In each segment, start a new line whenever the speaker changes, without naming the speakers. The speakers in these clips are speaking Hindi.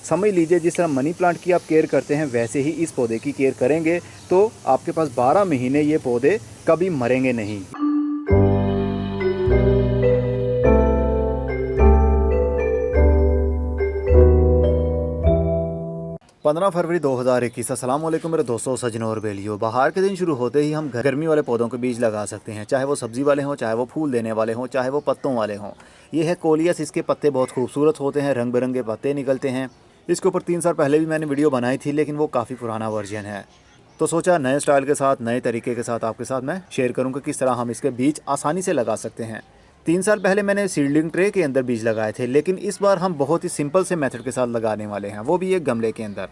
समझ लीजिए जिस तरह मनी प्लांट की आप केयर करते हैं वैसे ही इस पौधे की केयर करेंगे तो आपके पास 12 महीने ये पौधे कभी मरेंगे नहीं। 15 फरवरी 2021। अस्सलाम वालेकुम मेरे दोस्तों, सज्जनों और बेलियों। बाहर के दिन शुरू होते ही हम गर्मी वाले पौधों के बीज लगा सकते हैं, चाहे वो सब्ज़ी वाले हों, चाहे वो फूल देने वाले हों, चाहे वो पत्तों वाले हों। ये है कोलियस। इसके पत्ते बहुत खूबसूरत होते हैं, रंग बिरंगे पत्ते निकलते हैं। इसके ऊपर 3 साल पहले भी मैंने वीडियो बनाई थी, लेकिन वो काफ़ी पुराना वर्जन है। तो सोचा नए स्टाइल के साथ, नए तरीके के साथ आपके साथ मैं शेयर करूँगा किस तरह हम इसके बीज आसानी से लगा सकते हैं। 3 साल पहले मैंने सीडलिंग ट्रे के अंदर बीज लगाए थे, लेकिन इस बार हम बहुत ही सिंपल से मेथड के साथ लगाने वाले हैं, वो भी एक गमले के अंदर।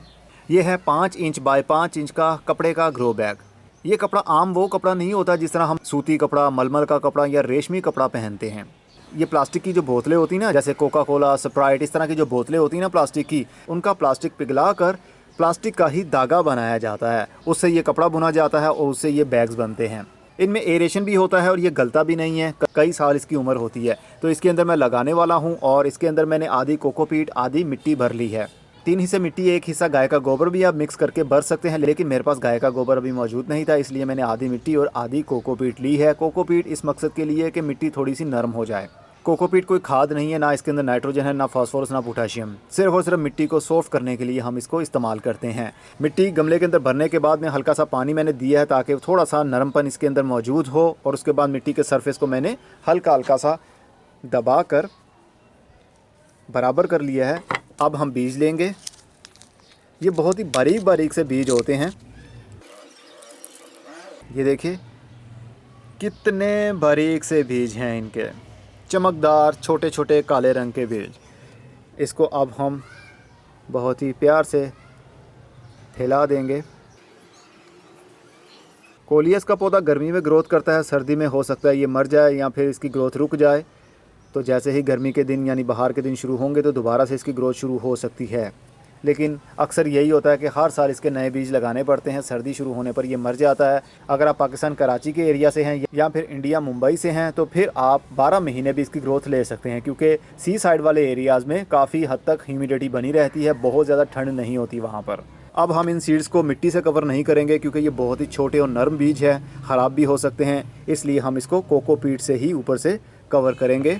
ये है 5 इंच बाय 5 इंच का कपड़े का ग्रो बैग। ये कपड़ा आम वो कपड़ा नहीं होता जिस तरह हम सूती कपड़ा, मलमल का कपड़ा या रेशमी कपड़ा पहनते हैं। ये प्लास्टिक की जो बोतलें होती ना, जैसे कोका कोला, स्प्राइट, इस तरह की जो बोतलें होती ना प्लास्टिक की, उनका प्लास्टिक पिघला कर प्लास्टिक का ही धागा बनाया जाता है। उससे ये कपड़ा बुना जाता है और उससे ये बैग्स बनते हैं। इनमें एरेशन भी होता है और ये गलता भी नहीं है। कई साल इसकी उम्र होती है। तो इसके अंदर मैं लगाने वाला हूँ और इसके अंदर मैंने आधी कोकोपीट, आधी मिट्टी भर ली है। 3 हिस्से मिट्टी, 1 हिस्सा गाय का गोबर भी आप मिक्स करके भर सकते हैं, लेकिन मेरे पास गाय का गोबर अभी मौजूद नहीं था, इसलिए मैंने आधी मिट्टी और आधी कोकोपीट ली है। कोकोपीट इस मकसद के लिए कि मिट्टी थोड़ी सी नरम हो जाए। कोकोपीट कोई खाद नहीं है, ना इसके अंदर नाइट्रोजन है, ना फास्फोरस, ना पोटेशियम। सिर्फ और सिर्फ मिट्टी को सॉफ्ट करने के लिए हम इसको इस्तेमाल करते हैं। मिट्टी गमले के अंदर भरने के बाद में हल्का सा पानी मैंने दिया है ताकि थोड़ा सा नरमपन इसके अंदर मौजूद हो, और उसके बाद मिट्टी के सरफेस को मैंने हल्का हल्का सा दबा कर बराबर कर लिया है। अब हम बीज लेंगे। ये बहुत ही बारीक बारीक से बीज होते हैं। ये देखिए कितने बारीक से बीज हैं इनके, चमकदार छोटे छोटे काले रंग के बीज। इसको अब हम बहुत ही प्यार से फैला देंगे। कोलियस का पौधा गर्मी में ग्रोथ करता है, सर्दी में हो सकता है ये मर जाए या फिर इसकी ग्रोथ रुक जाए। तो जैसे ही गर्मी के दिन यानी बाहर के दिन शुरू होंगे तो दोबारा से इसकी ग्रोथ शुरू हो सकती है। लेकिन अक्सर यही होता है कि हर साल इसके नए बीज लगाने पड़ते हैं। सर्दी शुरू होने पर ये मर जाता है। अगर आप पाकिस्तान कराची के एरिया से हैं या फिर इंडिया मुंबई से हैं तो फिर आप 12 महीने भी इसकी ग्रोथ ले सकते हैं, क्योंकि सी साइड वाले एरियाज़ में काफ़ी हद तक ह्यूमिडिटी बनी रहती है, बहुत ज़्यादा ठंड नहीं होती वहाँ पर। अब हम इन सीड्स को मिट्टी से कवर नहीं करेंगे, क्योंकि ये बहुत ही छोटे और नरम बीज हैं, ख़राब भी हो सकते हैं। इसलिए हम इसको कोकोपीट से ही ऊपर से कवर करेंगे।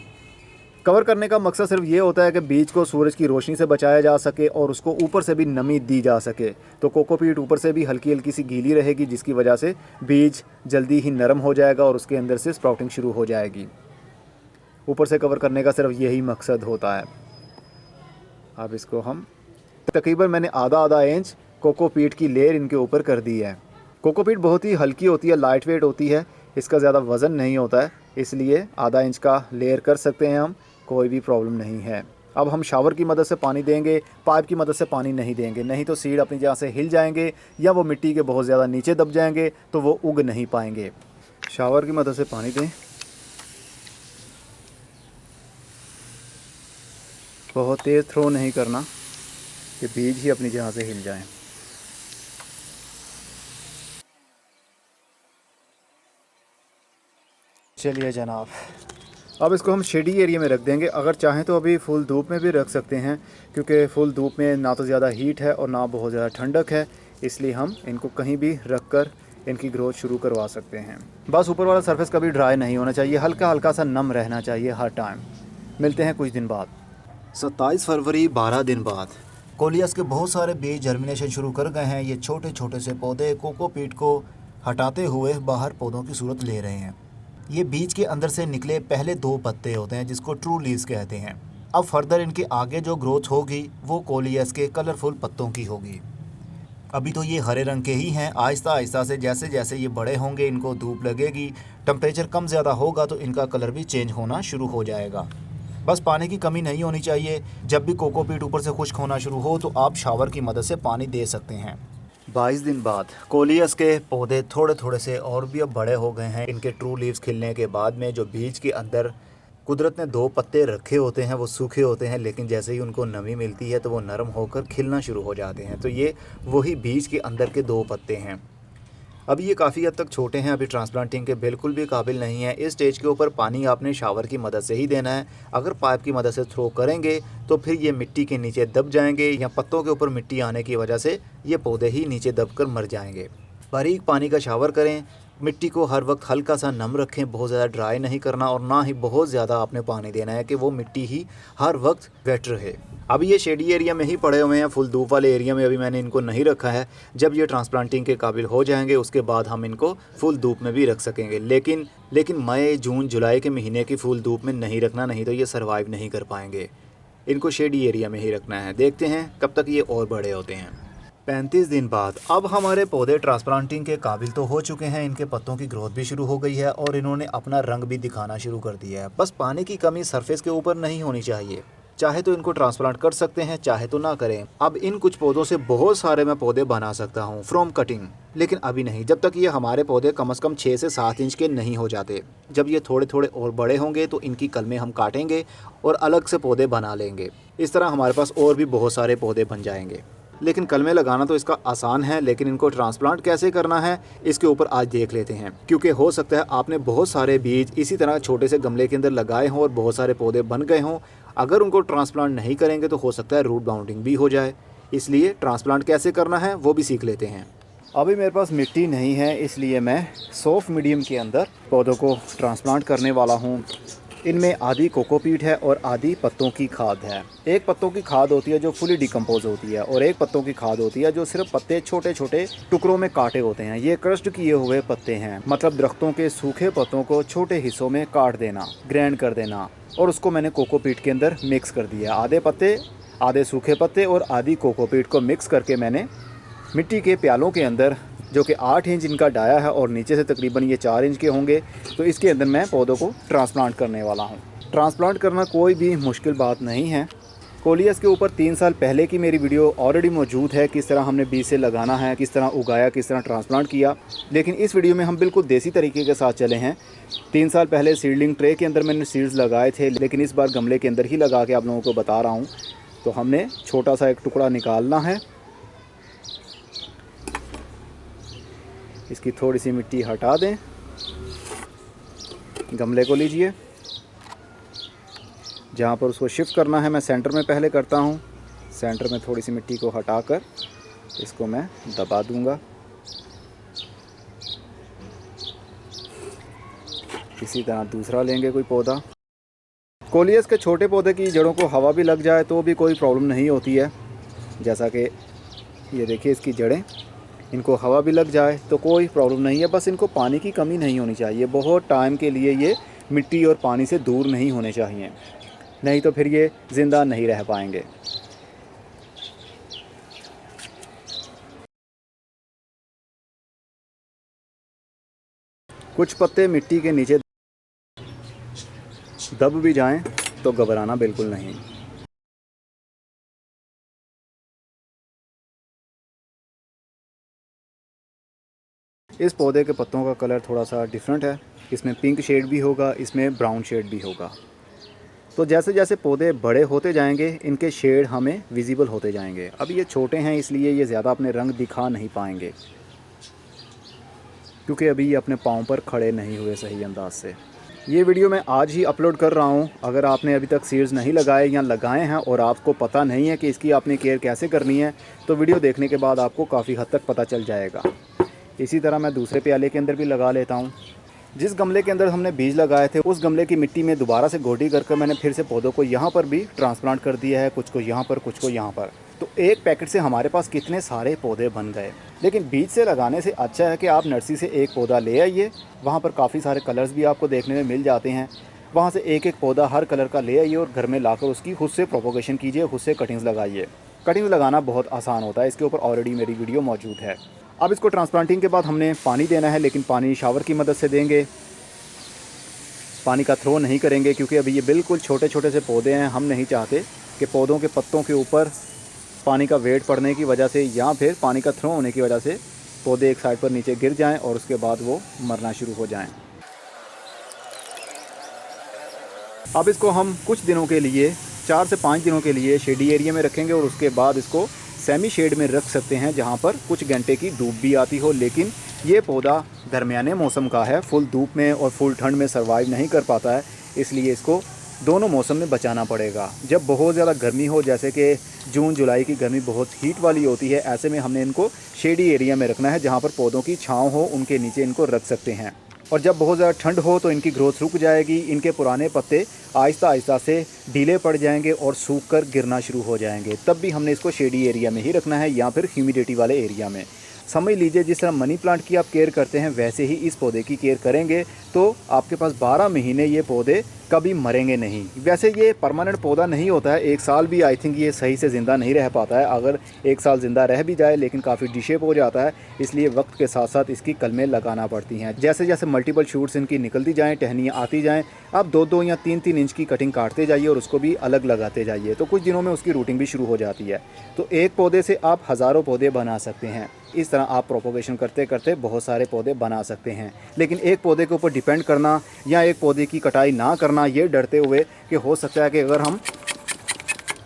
कवर करने का मकसद सिर्फ ये होता है कि बीज को सूरज की रोशनी से बचाया जा सके और उसको ऊपर से भी नमी दी जा सके। तो कोकोपीट ऊपर से भी हल्की हल्की सी गीली रहेगी, जिसकी वजह से बीज जल्दी ही नरम हो जाएगा और उसके अंदर से स्प्राउटिंग शुरू हो जाएगी। ऊपर से कवर करने का सिर्फ यही मकसद होता है। अब इसको हम तकरीबन मैंने आधा इंच कोकोपीट की लेयर इनके ऊपर कर दी है। कोकोपीट बहुत ही हल्की होती है, लाइट वेट होती है, इसका ज़्यादा वज़न नहीं होता है, इसलिए आधा इंच का लेयर कर सकते हैं हम, कोई भी प्रॉब्लम नहीं है। अब हम शावर की मदद से पानी देंगे, पाइप की मदद से पानी नहीं देंगे, नहीं तो सीड अपनी जगह से हिल जाएंगे या वो मिट्टी के बहुत ज़्यादा नीचे दब जाएंगे तो वो उग नहीं पाएंगे। शावर की मदद से पानी दें, बहुत तेज़ थ्रो नहीं करना कि बीज ही अपनी जगह से हिल जाएं। चलिए जनाब, अब इसको हम शेडी एरिया में रख देंगे। अगर चाहें तो अभी फुल धूप में भी रख सकते हैं, क्योंकि फुल धूप में ना तो ज़्यादा हीट है और ना बहुत ज़्यादा ठंडक है, इसलिए हम इनको कहीं भी रख कर इनकी ग्रोथ शुरू करवा सकते हैं। बस ऊपर वाला सरफेस कभी ड्राई नहीं होना चाहिए, हल्का हल्का सा नम रहना चाहिए हर टाइम। मिलते हैं कुछ दिन बाद। 27 फरवरी 12 दिन बाद। कोलियस के बहुत सारे बीज जर्मिनेशन शुरू कर गए हैं। ये छोटे छोटे से पौधे कोकोपीट को हटाते हुए बाहर पौधों की सूरत ले रहे हैं। ये बीज के अंदर से निकले पहले 2 पत्ते होते हैं, जिसको ट्रू लीव्स कहते हैं। अब फर्दर इनके आगे जो ग्रोथ होगी वो कोलियस के कलरफुल पत्तों की होगी। अभी तो ये हरे रंग के ही हैं। आहिस्ता आहिस्ता से जैसे जैसे ये बड़े होंगे, इनको धूप लगेगी, टेम्परेचर कम ज़्यादा होगा तो इनका कलर भी चेंज होना शुरू हो जाएगा। बस पानी की कमी नहीं होनी चाहिए। जब भी कोकोपीट ऊपर से खुश्क होना शुरू हो तो आप शावर की मदद से पानी दे सकते हैं। 22 दिन बाद कोलियस के पौधे थोड़े थोड़े से और भी अब बड़े हो गए हैं। इनके ट्रू लीव्स खिलने के बाद में जो बीज के अंदर कुदरत ने 2 पत्ते रखे होते हैं वो सूखे होते हैं, लेकिन जैसे ही उनको नमी मिलती है तो वो नरम होकर खिलना शुरू हो जाते हैं। तो ये वही बीज के अंदर के 2 पत्ते हैं। अभी ये काफ़ी हद तक छोटे हैं, अभी ट्रांसप्लांटिंग के बिल्कुल भी काबिल नहीं है। इस स्टेज के ऊपर पानी आपने शावर की मदद से ही देना है। अगर पाइप की मदद से थ्रो करेंगे तो फिर ये मिट्टी के नीचे दब जाएंगे या पत्तों के ऊपर मिट्टी आने की वजह से ये पौधे ही नीचे दबकर मर जाएंगे। बारीक पानी का शावर करें, मिट्टी को हर वक्त हल्का सा नम रखें, बहुत ज़्यादा ड्राई नहीं करना और ना ही बहुत ज़्यादा आपने पानी देना है कि वो मिट्टी ही हर वक्त वेट रहे। अभी ये शेडी एरिया में ही पड़े हुए हैं, फुल धूप वाले एरिया में अभी मैंने इनको नहीं रखा है। जब ये ट्रांसप्लांटिंग के काबिल हो जाएंगे उसके बाद हम इनको फुल धूप में भी रख सकेंगे, लेकिन मई जून जुलाई के महीने की फुल धूप में नहीं रखना, नहीं तो ये सर्वाइव नहीं कर पाएंगे। इनको शेडी एरिया में ही रखना है। देखते हैं कब तक ये और बड़े होते हैं। 35 दिन बाद अब हमारे पौधे ट्रांसप्लांटिंग के काबिल तो हो चुके हैं। इनके पत्तों की ग्रोथ भी शुरू हो गई है और इन्होंने अपना रंग भी दिखाना शुरू कर दिया है। बस पानी की कमी सरफेस के ऊपर नहीं होनी चाहिए। चाहे तो इनको ट्रांसप्लांट कर सकते हैं, चाहे तो ना करें। अब इन कुछ पौधों से बहुत सारे मैं पौधे बना सकता हूँ फ्रॉम कटिंग, लेकिन अभी नहीं, जब तक ये हमारे पौधे कम से कम 6 से 7 इंच के नहीं हो जाते। जब ये थोड़े थोड़े और बड़े होंगे तो इनकी कलमें हम काटेंगे और अलग से पौधे बना लेंगे। इस तरह हमारे पास और भी बहुत सारे पौधे बन जाएंगे। लेकिन कलमें लगाना तो इसका आसान है, लेकिन इनको ट्रांसप्लांट कैसे करना है इसके ऊपर आज देख लेते हैं। क्योंकि हो सकता है आपने बहुत सारे बीज इसी तरह छोटे से गमले के अंदर लगाए हों और बहुत सारे पौधे बन गए हों। अगर उनको ट्रांसप्लांट नहीं करेंगे तो हो सकता है रूट बाउंडिंग भी हो जाए। इसलिए ट्रांसप्लांट कैसे करना है वो भी सीख लेते हैं। अभी मेरे पास मिट्टी नहीं है, इसलिए मैं सॉफ्ट मीडियम के अंदर पौधों को ट्रांसप्लांट करने वाला हूँ। इनमें आधी कोकोपीट है और आधी पत्तों की खाद है। एक पत्तों की खाद होती है जो फुली डिकम्पोज होती है और एक पत्तों की खाद होती है जो सिर्फ पत्ते छोटे छोटे टुकड़ों में काटे होते हैं। ये क्रस्ट किए हुए पत्ते हैं, मतलब दरख्तों के सूखे पत्तों को छोटे हिस्सों में काट देना, ग्राइंड कर देना और उसको मैंने कोकोपीट के अंदर मिक्स कर दिया। आधे पत्ते, आधे सूखे पत्ते और आधी कोकोपीट को मिक्स करके मैंने मिट्टी के प्यालों के अंदर, जो कि 8 इंच इनका डाया है और नीचे से तकरीबन ये 4 इंच के होंगे, तो इसके अंदर मैं पौधों को ट्रांसप्लांट करने वाला हूँ। ट्रांसप्लांट करना कोई भी मुश्किल बात नहीं है। कोलियस के ऊपर 3 साल पहले की मेरी वीडियो ऑलरेडी मौजूद है, किस तरह हमने बीज से लगाना है, किस तरह उगाया, किस तरह ट्रांसप्लांट किया। लेकिन इस वीडियो में हम बिल्कुल देसी तरीके के साथ चले हैं। 3 साल पहले सीडलिंग ट्रे के अंदर मैंने सीड्स लगाए थे, लेकिन इस बार गमले के अंदर ही लगा के आप लोगों को बता रहा हूँ। तो हमने छोटा सा एक टुकड़ा निकालना है, इसकी थोड़ी सी मिट्टी हटा दें, गमले को लीजिए, जहाँ पर उसको शिफ्ट करना है मैं सेंटर में पहले करता हूँ। सेंटर में थोड़ी सी मिट्टी को हटाकर इसको मैं दबा दूंगा। इसी तरह दूसरा लेंगे कोई पौधा। कोलियस के छोटे पौधे की जड़ों को हवा भी लग जाए तो भी कोई प्रॉब्लम नहीं होती है। जैसा कि ये देखिए इसकी जड़ें, इनको हवा भी लग जाए तो कोई प्रॉब्लम नहीं है। बस इनको पानी की कमी नहीं होनी चाहिए। बहुत टाइम के लिए ये मिट्टी और पानी से दूर नहीं होने चाहिए, नहीं तो फिर ये ज़िंदा नहीं रह पाएंगे। कुछ पत्ते मिट्टी के नीचे दब भी जाएं तो घबराना बिल्कुल नहीं। इस पौधे के पत्तों का कलर थोड़ा सा डिफरेंट है, इसमें पिंक शेड भी होगा, इसमें ब्राउन शेड भी होगा। तो जैसे जैसे पौधे बड़े होते जाएंगे इनके शेड हमें विजिबल होते जाएंगे। अभी ये छोटे हैं इसलिए ये ज़्यादा अपने रंग दिखा नहीं पाएंगे, क्योंकि अभी ये अपने पाँव पर खड़े नहीं हुए सही अंदाज से। ये वीडियो मैं आज ही अपलोड कर रहा हूँ। अगर आपने अभी तक सीड्स नहीं लगाए या लगाए हैं और आपको पता नहीं है कि इसकी आपने केयर कैसे करनी है, तो वीडियो देखने के बाद आपको काफ़ी हद तक पता चल जाएगा। इसी तरह मैं दूसरे प्याले के अंदर भी लगा लेता हूँ। जिस गमले के अंदर हमने बीज लगाए थे उस गमले की मिट्टी में दोबारा से गोडी करके मैंने फिर से पौधों को यहाँ पर भी ट्रांसप्लांट कर दिया है, कुछ को यहाँ पर, कुछ को यहाँ पर। तो एक पैकेट से हमारे पास कितने सारे पौधे बन गए। लेकिन बीज से लगाने से अच्छा है कि आप नर्सरी से एक पौधा ले आइए, वहाँ पर काफ़ी सारे कलर्स भी आपको देखने में मिल जाते हैं। वहाँ से एक एक पौधा हर कलर का ले आइए और घर में लाकर उसकी खुद से प्रोपोगेशन कीजिए, खुद से कटिंग्स लगाइए। कटिंग्स लगाना बहुत आसान होता है, इसके ऊपर ऑलरेडी मेरी वीडियो मौजूद है। अब इसको ट्रांसप्लांटिंग के बाद हमने पानी देना है, लेकिन पानी शावर की मदद से देंगे। पानी का थ्रो नहीं करेंगे क्योंकि अभी ये बिल्कुल छोटे छोटे से पौधे हैं। हम नहीं चाहते कि पौधों के पत्तों के ऊपर पानी का वेट पड़ने की वजह से या फिर पानी का थ्रो होने की वजह से पौधे एक साइड पर नीचे गिर जाएं और उसके बाद वो मरना शुरू हो जाएं। अब इसको हम कुछ दिनों के लिए, 4 से 5 दिनों के लिए शेडी एरिया में रखेंगे और उसके बाद इसको सेमी शेड में रख सकते हैं, जहाँ पर कुछ घंटे की धूप भी आती हो लेकिन ये पौधा दरमियाने मौसम का है, फुल धूप में और फुल ठंड में सर्वाइव नहीं कर पाता है, इसलिए इसको दोनों मौसम में बचाना पड़ेगा। जब बहुत ज़्यादा गर्मी हो, जैसे कि जून जुलाई की गर्मी बहुत हीट वाली होती है, ऐसे में हमने इनको शेडी एरिया में रखना है जहाँ पर पौधों की छाँव हो, उनके नीचे इनको रख सकते हैं। और जब बहुत ज़्यादा ठंड हो तो इनकी ग्रोथ रुक जाएगी, इनके पुराने पत्ते आहिस्ता आहिस्ता से ढीले पड़ जाएंगे और सूख कर गिरना शुरू हो जाएंगे। तब भी हमने इसको शेडी एरिया में ही रखना है या फिर ह्यूमिडिटी वाले एरिया में। समझ लीजिए जिस तरह मनी प्लांट की आप केयर करते हैं वैसे ही इस पौधे की केयर करेंगे तो आपके पास 12 महीने ये पौधे कभी मरेंगे नहीं। वैसे ये परमानेंट पौधा नहीं होता है, एक साल भी आई थिंक ये सही से ज़िंदा नहीं रह पाता है। अगर एक साल ज़िंदा रह भी जाए लेकिन काफ़ी डिशेप हो जाता है, इसलिए वक्त के साथ साथ इसकी कलमें लगाना पड़ती हैं। जैसे जैसे मल्टीपल शूट्स इनकी निकलती जाएँ, टहनियाँ आती जाएँ, आप 2-2 या 3-3 इंच की कटिंग काटते जाइए और उसको भी अलग लगाते जाइए, तो कुछ दिनों में उसकी रूटिंग भी शुरू हो जाती है। तो एक पौधे से आप हज़ारों पौधे बना सकते हैं। इस तरह आप प्रोपोगेशन करते करते बहुत सारे पौधे बना सकते हैं। लेकिन एक पौधे के ऊपर डिपेंड करना या एक पौधे की कटाई ना करना, ये डरते हुए कि हो सकता है कि अगर हम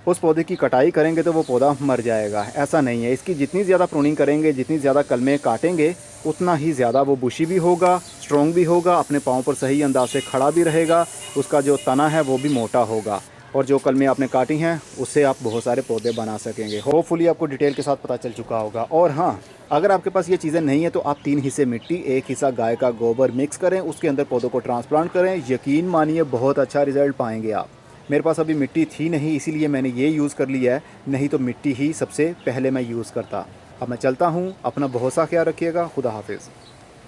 उस पौधे की कटाई करेंगे तो वो पौधा मर जाएगा, ऐसा नहीं है। इसकी जितनी ज़्यादा प्रूनिंग करेंगे, जितनी ज़्यादा कलमें काटेंगे, उतना ही ज़्यादा वो बुशी भी होगा, स्ट्रॉन्ग भी होगा, अपने पाँव पर सही अंदाज से खड़ा भी रहेगा, उसका जो तना है वो भी मोटा होगा, और जो कलमें आपने काटी हैं उससे आप बहुत सारे पौधे बना सकेंगे। होपफुली आपको डिटेल के साथ पता चल चुका होगा। और हाँ, अगर आपके पास ये चीज़ें नहीं है तो आप 3 हिस्से मिट्टी, 1 हिस्सा गाय का गोबर मिक्स करें, उसके अंदर पौधों को ट्रांसप्लांट करें। यकीन मानिए बहुत अच्छा रिजल्ट पाएंगे आप। मेरे पास अभी मिट्टी थी नहीं, इसीलिए मैंने ये यूज़ कर लिया है, नहीं तो मिट्टी ही सबसे पहले मैं यूज़ करता। अब मैं चलता हूँ, अपना बहुत सा ख्याल रखिएगा। खुदा हाफिज़।